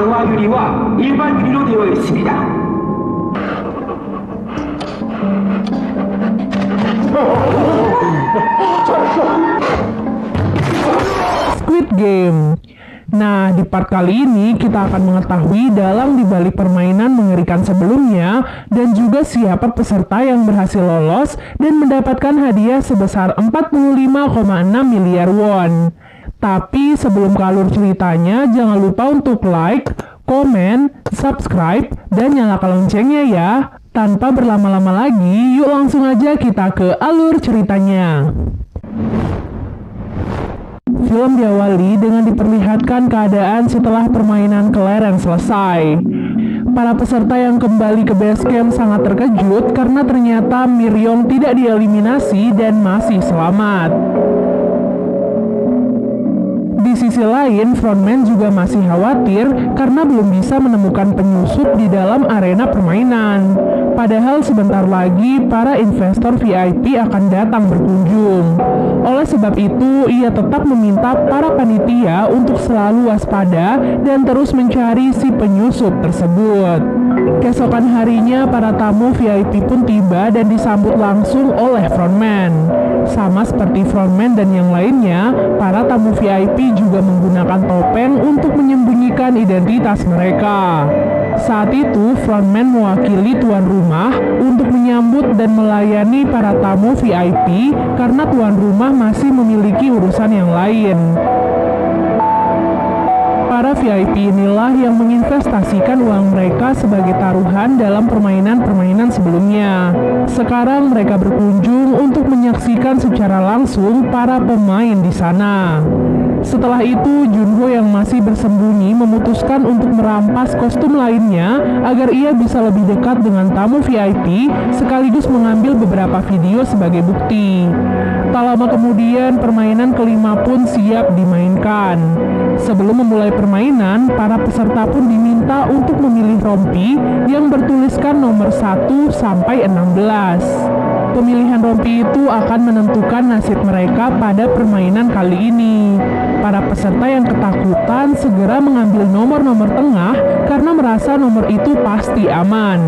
강화 유리와 일반 유리로 되어 있습니다. Squid Game. Nah, di part kali ini kita akan mengetahui dalang dibalik permainan mengerikan sebelumnya dan juga siapa peserta yang berhasil lolos dan mendapatkan hadiah sebesar 45,6 miliar won. Tapi sebelum ke alur ceritanya, jangan lupa untuk like, komen, subscribe, dan nyalakan loncengnya ya. Tanpa berlama-lama lagi, yuk langsung aja kita ke alur ceritanya. Film diawali dengan diperlihatkan keadaan setelah permainan kelereng selesai. Para peserta yang kembali ke base camp sangat terkejut karena ternyata Miryong tidak dieliminasi dan masih selamat. Di sisi lain, frontman juga masih khawatir karena belum bisa menemukan penyusup di dalam arena permainan. Padahal sebentar lagi para investor VIP akan datang berkunjung. Oleh sebab itu, ia tetap meminta para panitia untuk selalu waspada dan terus mencari si penyusup tersebut. Keesokan harinya, para tamu VIP pun tiba dan disambut langsung oleh frontman. Sama seperti frontman dan yang lainnya, para tamu VIP juga menggunakan topeng untuk menyembunyikan identitas mereka. Saat itu, frontman mewakili tuan rumah untuk menyambut dan melayani para tamu VIP karena tuan rumah masih memiliki urusan yang lain. Para VIP inilah yang menginvestasikan uang mereka sebagai taruhan dalam permainan-permainan sebelumnya. Sekarang mereka berkunjung untuk menyaksikan secara langsung para pemain di sana. Setelah itu, Junho yang masih bersembunyi memutuskan untuk merampas kostum lainnya agar ia bisa lebih dekat dengan tamu VIP sekaligus mengambil beberapa video sebagai bukti. Tak lama kemudian, permainan kelima pun siap dimainkan. Sebelum memulai permainan, para peserta pun diminta untuk memilih rompi yang bertuliskan nomor 1 sampai 16. Pemilihan rompi itu akan menentukan nasib mereka pada permainan kali ini. Para peserta yang ketakutan segera mengambil nomor-nomor tengah karena merasa nomor itu pasti aman.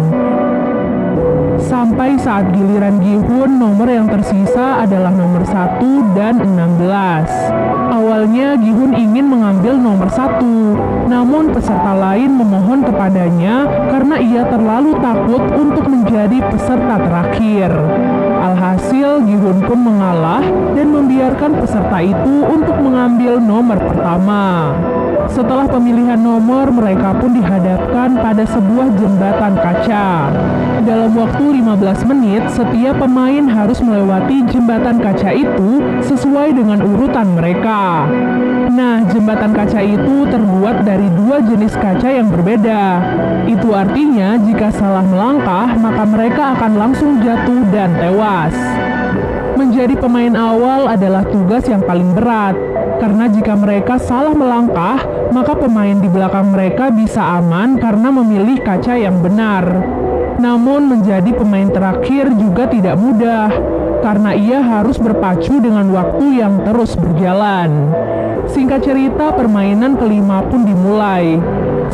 Sampai saat giliran Gi-hun, nomor yang tersisa adalah nomor 1 dan 16. Awalnya Gi-hun ingin mengambil nomor 1, namun peserta lain memohon kepadanya karena ia terlalu takut untuk menjadi peserta terakhir. Alhasil, Gi-hun pun mengalah dan membiarkan peserta itu untuk mengambil nomor pertama. Setelah pemilihan nomor, mereka pun dihadapkan pada sebuah jembatan kaca. Dalam waktu 15 menit, setiap pemain harus melewati jembatan kaca itu sesuai dengan urutan mereka. Nah, jembatan kaca itu terbuat dari dua jenis kaca yang berbeda. Itu artinya jika salah melangkah, maka mereka akan langsung jatuh dan tewas. Menjadi pemain awal adalah tugas yang paling berat, karena jika mereka salah melangkah, maka pemain di belakang mereka bisa aman karena memilih kaca yang benar. Namun menjadi pemain terakhir juga tidak mudah, karena ia harus berpacu dengan waktu yang terus berjalan. Singkat cerita, permainan kelima pun dimulai.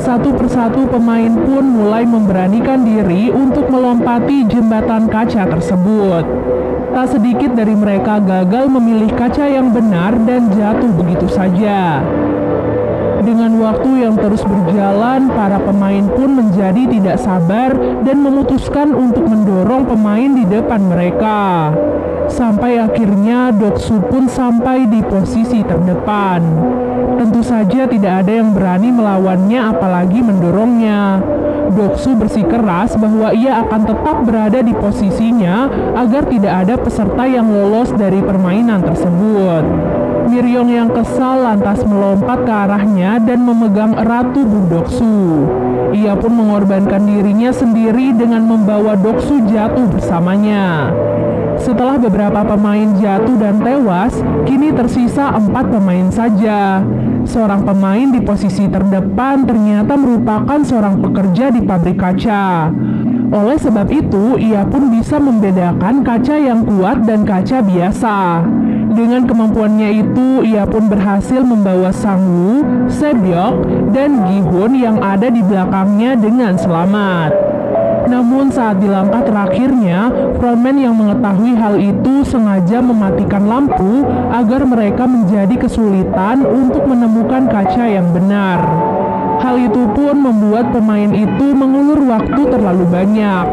Satu persatu pemain pun mulai memberanikan diri untuk melompati jembatan kaca tersebut. Tak sedikit dari mereka gagal memilih kaca yang benar dan jatuh begitu saja. Dengan waktu yang terus berjalan, para pemain pun menjadi tidak sabar dan memutuskan untuk mendorong pemain di depan mereka. Sampai akhirnya Doksu pun sampai di posisi terdepan. Tentu saja tidak ada yang berani melawannya apalagi mendorongnya. Doksu bersikeras bahwa ia akan tetap berada di posisinya agar tidak ada peserta yang lolos dari permainan tersebut. Miryong yang kesal lantas melompat ke arahnya dan memegang erat tubuh Doksu. Ia pun mengorbankan dirinya sendiri dengan membawa Doksu jatuh bersamanya. Setelah beberapa pemain jatuh dan tewas, kini tersisa 4 pemain saja. Seorang pemain di posisi terdepan ternyata merupakan seorang pekerja di pabrik kaca. Oleh sebab itu, ia pun bisa membedakan kaca yang kuat dan kaca biasa. Dengan kemampuannya itu, ia pun berhasil membawa Sang-woo, Se-byok, dan Gi-hun yang ada di belakangnya dengan selamat. Namun saat di langkah terakhirnya, frontman yang mengetahui hal itu sengaja mematikan lampu agar mereka menjadi kesulitan untuk menemukan kaca yang benar. Hal itu pun membuat pemain itu mengulur waktu terlalu banyak.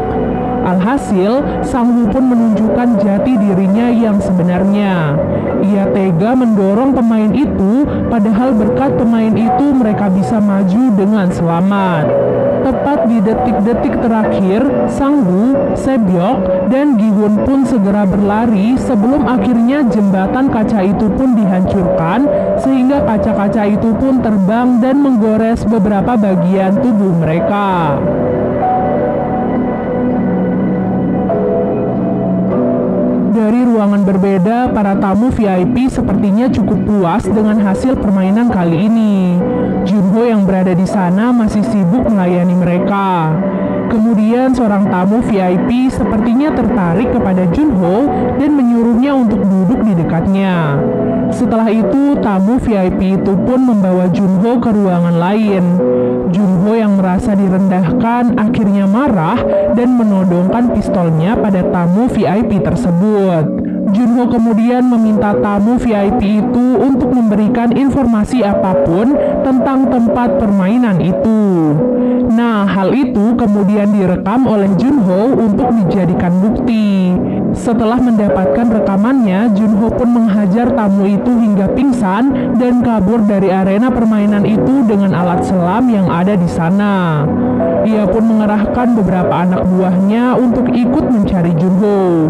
Alhasil, Sang-woo pun menunjukkan jati dirinya yang sebenarnya. Ia tega mendorong pemain itu, padahal berkat pemain itu mereka bisa maju dengan selamat. Tepat di detik-detik terakhir, Sang-woo, Se-byok, dan Gi-hun pun segera berlari sebelum akhirnya jembatan kaca itu pun dihancurkan, sehingga kaca-kaca itu pun terbang dan menggores beberapa bagian tubuh mereka. Dari ruangan berbeda, para tamu VIP sepertinya cukup puas dengan hasil permainan kali ini. Junho yang berada di sana masih sibuk melayani mereka. Kemudian seorang tamu VIP sepertinya tertarik kepada Junho dan menyuruhnya untuk duduk di dekatnya. Setelah itu, tamu VIP itu pun membawa Junho ke ruangan lain. Junho yang merasa direndahkan akhirnya marah dan menodongkan pistolnya pada tamu VIP tersebut. Junho kemudian meminta tamu VIP itu untuk memberikan informasi apapun tentang tempat permainan itu. Nah, hal itu kemudian direkam oleh Junho untuk dijadikan bukti. Setelah mendapatkan rekamannya, Junho pun menghajar tamu itu hingga pingsan dan kabur dari arena permainan itu dengan alat selam yang ada di sana. Ia pun mengerahkan beberapa anak buahnya untuk ikut mencari Junho.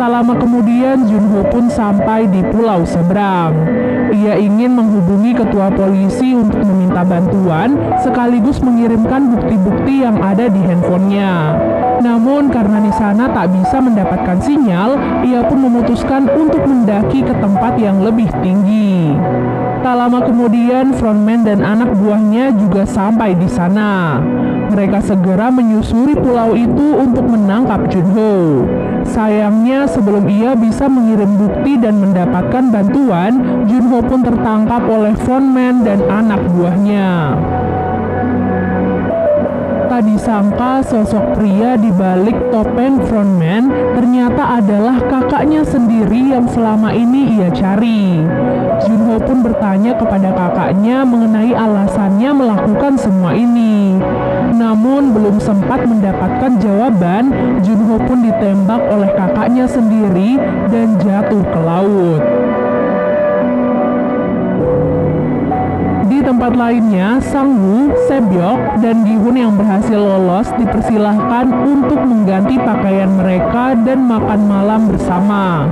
Tak lama kemudian, Junho pun sampai di pulau seberang. Ia ingin menghubungi ketua polisi untuk meminta bantuan, sekaligus mengirimkan bukti-bukti yang ada di handphonenya. Namun karena di sana tak bisa mendapatkan sinyal, ia pun memutuskan untuk mendaki ke tempat yang lebih tinggi. Tak lama kemudian, frontman dan anak buahnya juga sampai di sana. Mereka segera menyusuri pulau itu untuk menangkap Junho. Sayangnya, sebelum ia bisa mengirim bukti dan mendapatkan bantuan, Junho pun tertangkap oleh frontman dan anak buahnya. Tak disangka sosok pria di balik topeng frontman ternyata adalah kakaknya sendiri yang selama ini ia cari. Junho pun bertanya kepada kakaknya mengenai alasannya melakukan semua ini. Namun belum sempat mendapatkan jawaban, Junho pun ditembak oleh kakaknya sendiri dan jatuh ke laut. Di tempat lainnya, Sang-woo, Se-byok, dan Gi-hun yang berhasil lolos dipersilahkan untuk mengganti pakaian mereka dan makan malam bersama.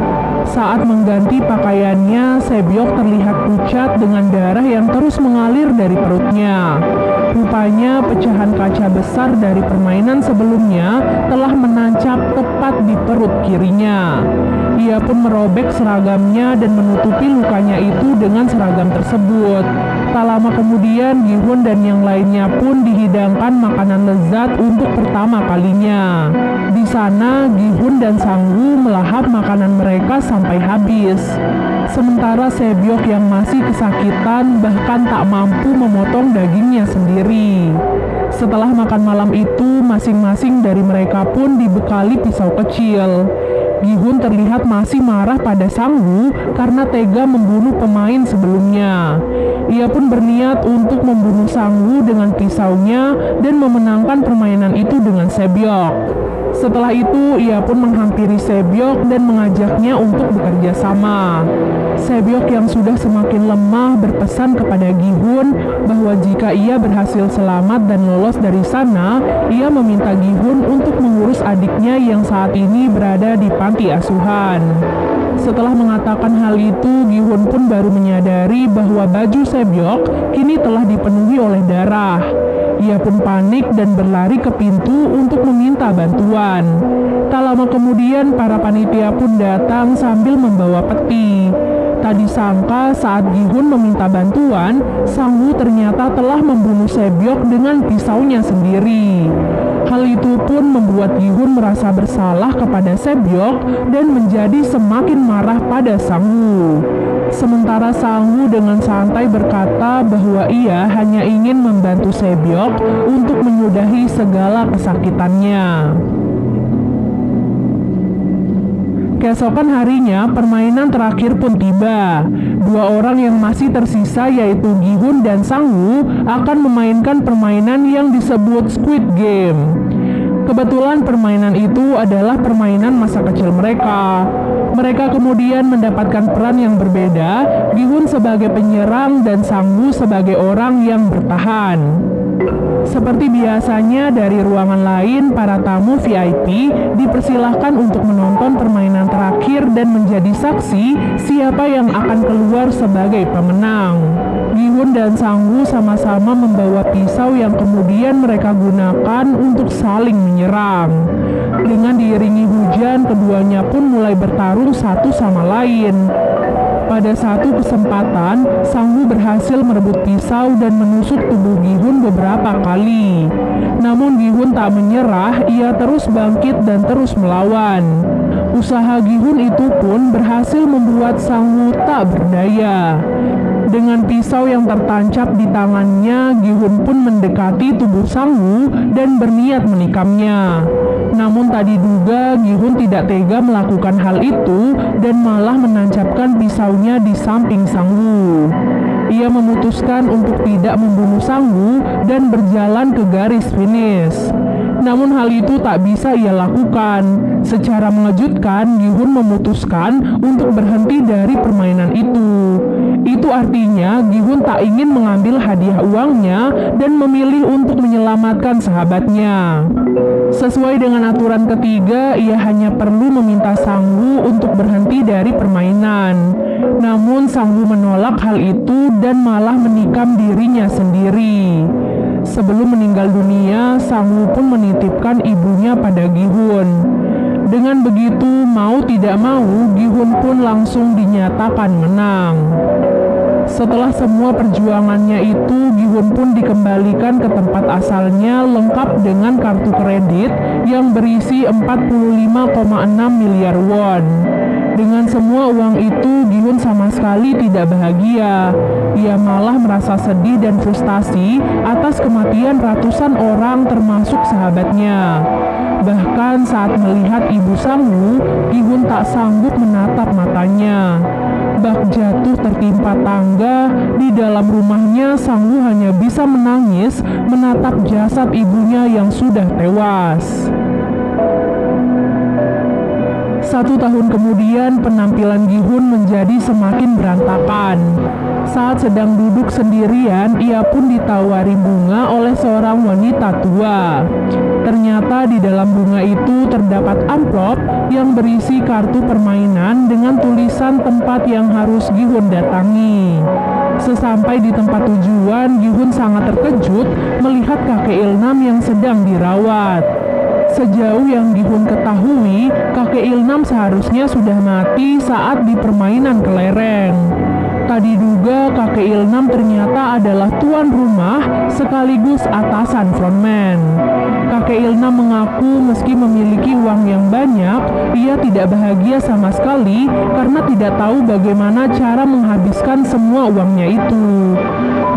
Saat mengganti pakaiannya, Se-byok terlihat pucat dengan darah yang terus mengalir dari perutnya. Rupanya pecahan kaca besar dari permainan sebelumnya telah menancap tepat di perut kirinya. Ia pun merobek seragamnya dan menutupi lukanya itu dengan seragam tersebut. Tak lama kemudian, Gi-hun dan yang lainnya pun dihidangkan makanan lezat untuk pertama kalinya. Di sana, Gi-hun dan Sang-woo melahap makanan mereka sampai habis. Sementara Se-byok yang masih kesakitan bahkan tak mampu memotong dagingnya sendiri. Setelah makan malam itu, masing-masing dari mereka pun dibekali pisau kecil. Gi-hun terlihat masih marah pada Sang-woo karena tega membunuh pemain sebelumnya. Ia pun berniat untuk membunuh Sang-woo dengan pisaunya dan memenangkan permainan itu dengan Se-byok. Setelah itu, ia pun menghampiri Se-byok dan mengajaknya untuk bekerja sama. Se-byok yang sudah semakin lemah berpesan kepada Gi-hun bahwa jika ia berhasil selamat dan lolos dari sana, ia meminta Gi-hun untuk mengurus adiknya yang saat ini berada di panti asuhan. Setelah mengatakan hal itu, Gi-hun pun baru menyadari bahwa baju Se-byok kini telah dipenuhi oleh darah. Ia pun panik dan berlari ke pintu untuk meminta bantuan. Tak lama kemudian, para panitia pun datang sambil membawa peti. Tak disangka saat Gi-hun meminta bantuan, Sang-woo ternyata telah membunuh Se-byok dengan pisaunya sendiri. Hal itu pun membuat Gi-hun merasa bersalah kepada Se-byok dan menjadi semakin marah pada Sang-woo. Sementara Sang-woo dengan santai berkata bahwa ia hanya ingin membantu Se-byok untuk menyudahi segala kesakitannya. Keesokan harinya, permainan terakhir pun tiba. Dua orang yang masih tersisa yaitu Gi-hun dan Sang-woo akan memainkan permainan yang disebut Squid Game. Kebetulan permainan itu adalah permainan masa kecil mereka. Mereka kemudian mendapatkan peran yang berbeda, Gi-hun sebagai penyerang dan Sang-woo sebagai orang yang bertahan. Seperti biasanya dari ruangan lain, para tamu VIP dipersilahkan untuk menonton permainan terakhir dan menjadi saksi siapa yang akan keluar sebagai pemenang. Gi-hun dan Sang-woo sama-sama membawa pisau yang kemudian mereka gunakan untuk saling menyerang. Dengan diiringi hujan, keduanya pun mulai bertarung satu sama lain. Pada satu kesempatan, Sang-woo berhasil merebut pisau dan menusuk tubuh Gi-hun beberapa kali. Namun Gi-hun tak menyerah, ia terus bangkit dan terus melawan. Usaha Gi-hun itu pun berhasil membuat Sang-woo tak berdaya. Dengan pisau yang tertancap di tangannya, Gi-hun pun mendekati tubuh Sang-woo dan berniat menikamnya. Namun tak diduga, Gi-hun tidak tega melakukan hal itu dan malah menancapkan pisaunya di samping Sang-woo. Ia memutuskan untuk tidak membunuh Sang-woo dan berjalan ke garis finish. Namun hal itu tak bisa ia lakukan. Secara mengejutkan, Gi-hun memutuskan untuk berhenti dari permainan itu. Itu artinya Gi-hun tak ingin mengambil hadiah uangnya dan memilih untuk menyelamatkan sahabatnya. Sesuai dengan aturan ketiga, ia hanya perlu meminta Sang-woo untuk berhenti dari permainan. Namun Sang-woo menolak hal itu dan malah menikam dirinya sendiri. Sebelum meninggal dunia, Sang-woo pun menitipkan ibunya pada Gi-hun. Dengan begitu, mau tidak mau, Gi-hun pun langsung dinyatakan menang. Setelah semua perjuangannya itu, Gi-hun pun dikembalikan ke tempat asalnya lengkap dengan kartu kredit yang berisi 45,6 miliar won. Dengan semua uang itu, Gi-hun sama sekali tidak bahagia. Ia malah merasa sedih dan frustasi atas kematian ratusan orang termasuk sahabatnya. Bahkan saat melihat ibu Sang-woo, Gi-hun tak sanggup menatap matanya. Bak jatuh tertimpa tangga, di dalam rumahnya Sang-woo hanya bisa menangis menatap jasad ibunya yang sudah tewas. 1 tahun kemudian, penampilan Gi-hun menjadi semakin berantakan. Saat sedang duduk sendirian, ia pun ditawari bunga oleh seorang wanita tua. Ternyata di dalam bunga itu terdapat amplop yang berisi kartu permainan dengan tulisan tempat yang harus Gi-hun datangi. Sesampai di tempat tujuan, Gi-hun sangat terkejut melihat kakek Il-nam yang sedang dirawat. Sejauh yang Gi-hun ketahui, kakek Il-nam seharusnya sudah mati saat di permainan kelereng. Tak diduga kakek Il-nam ternyata adalah tuan rumah sekaligus atasan frontman. Kakek Il-nam mengaku meski memiliki uang yang banyak, ia tidak bahagia sama sekali karena tidak tahu bagaimana cara menghabiskan semua uangnya itu.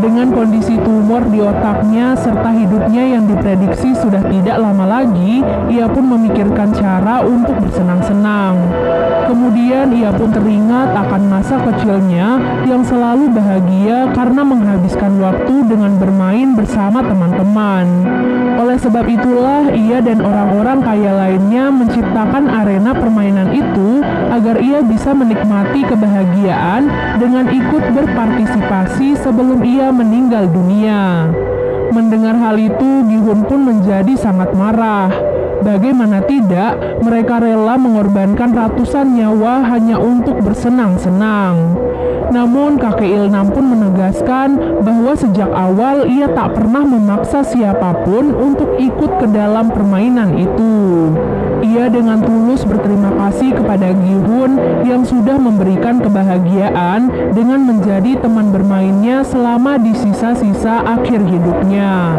Dengan kondisi tumor di otaknya serta hidupnya yang diprediksi sudah tidak lama lagi, ia pun memikirkan cara untuk bersenang-senang. Kemudian ia pun teringat akan masa kecilnya yang selalu bahagia karena menghabiskan waktu dengan bermain bersama teman-teman. Oleh sebab itulah ia dan orang-orang kaya lainnya menciptakan arena permainan itu agar ia bisa menikmati kebahagiaan dengan ikut berpartisipasi sebelum ia meninggal dunia. Mendengar hal itu, Gi-hun pun menjadi sangat marah. Bagaimana tidak, mereka rela mengorbankan ratusan nyawa hanya untuk bersenang-senang. Namun kakek Ilnam pun menegaskan bahwa sejak awal ia tak pernah memaksa siapapun untuk ikut ke dalam permainan itu. Ia dengan tulus berterima kasih kepada Gi-hun yang sudah memberikan kebahagiaan dengan menjadi teman bermainnya selama di sisa-sisa akhir hidupnya.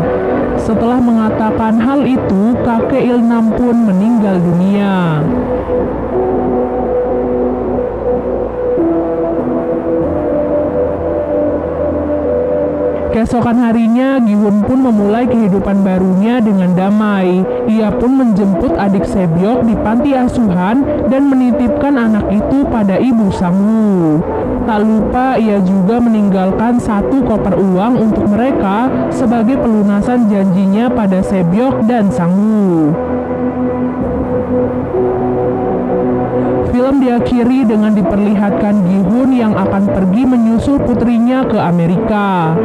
Setelah mengatakan hal itu, kakek Ilnam pun meninggal dunia. Keesokan harinya, Gi-hun pun memulai kehidupan barunya dengan damai. Ia pun menjemput adik Sebyok di panti asuhan dan menitipkan anak itu pada ibu Sang-woo. Tak lupa ia juga meninggalkan 1 koper uang untuk mereka sebagai pelunasan janjinya pada Sebyok dan Sang-woo. Film diakhiri dengan diperlihatkan Gi-hun yang akan pergi menyusul putrinya ke Amerika.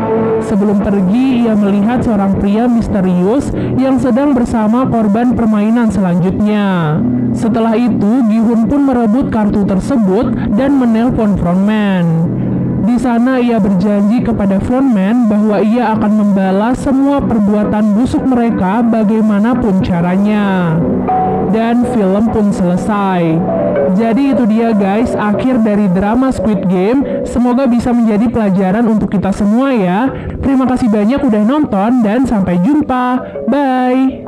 Sebelum pergi, ia melihat seorang pria misterius yang sedang bersama korban permainan selanjutnya. Setelah itu, Gi-hun pun merebut kartu tersebut dan menelpon frontman. Di sana ia berjanji kepada frontman bahwa ia akan membalas semua perbuatan busuk mereka bagaimanapun caranya. Dan film pun selesai. Jadi itu dia guys, akhir dari drama Squid Game. Semoga bisa menjadi pelajaran untuk kita semua ya. Terima kasih banyak udah nonton dan sampai jumpa. Bye.